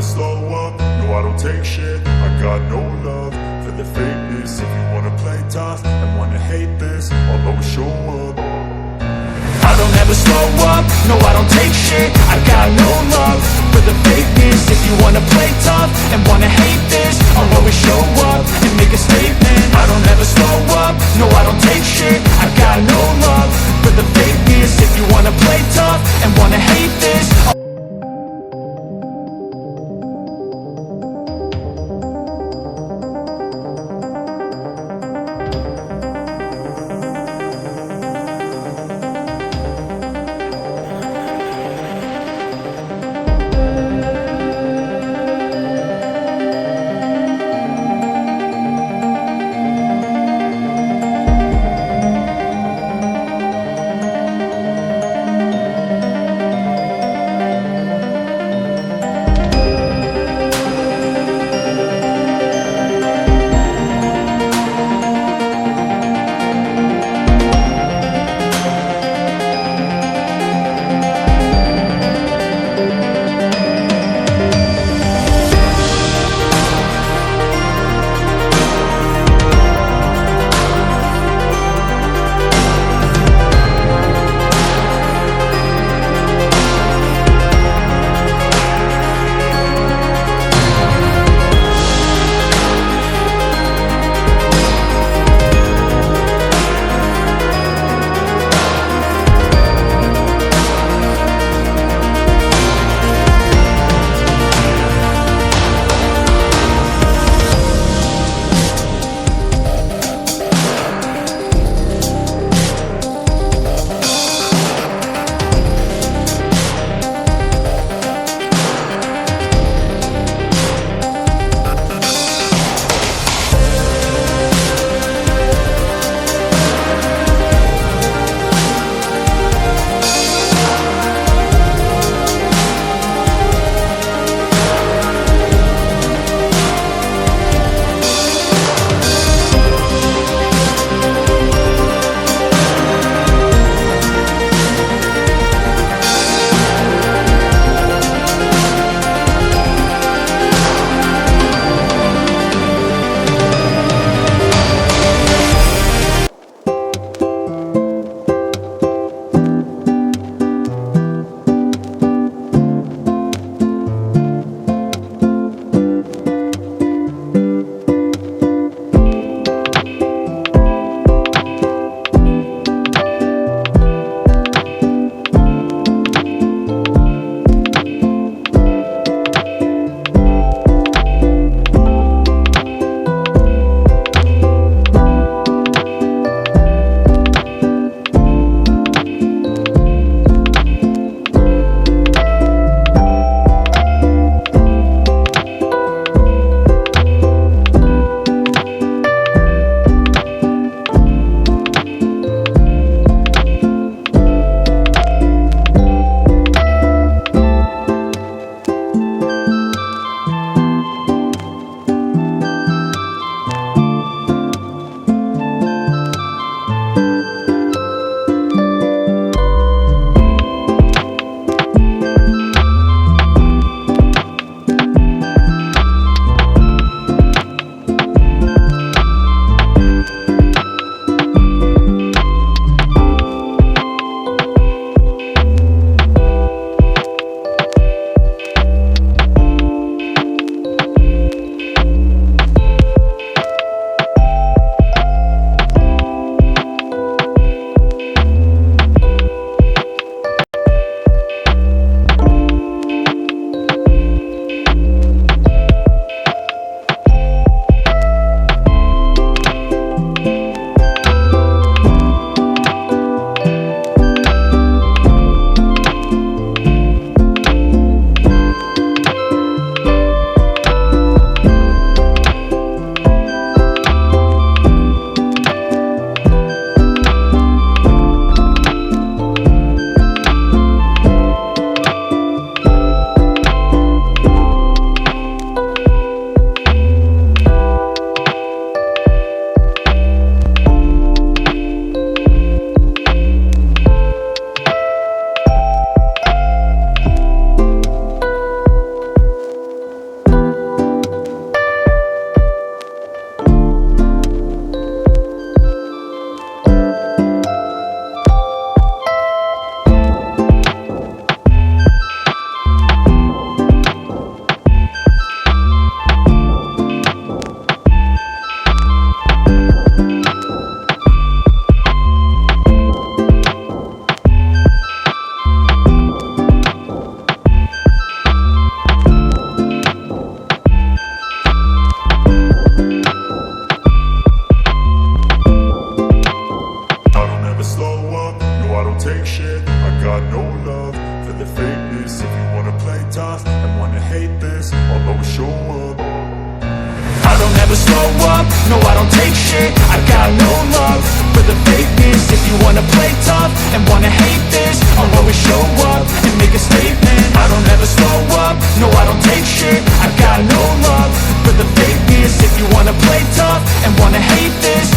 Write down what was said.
never slow up, no I don't take shit. I got no love for the fakeness. If you wanna play tough and wanna hate this, I'll always show up. I don't ever slow up, no I don't take shit. I got no love for the fakeness. If you wanna play tough and wanna hate this, I'll always show up and make a statement. I don't ever slow up, no I don't take shit. I got no love for the fakeness. If you wanna play tough and wanna hate this, hate this, I'll always show up. I don't ever slow up, no I don't take shit. I got no love for the fakeness. If you wanna play tough and wanna hate this, I'll always show up and make a statement. I don't ever slow up, no I don't take shit. I got no love for the fakeness. If you wanna play tough and wanna hate this,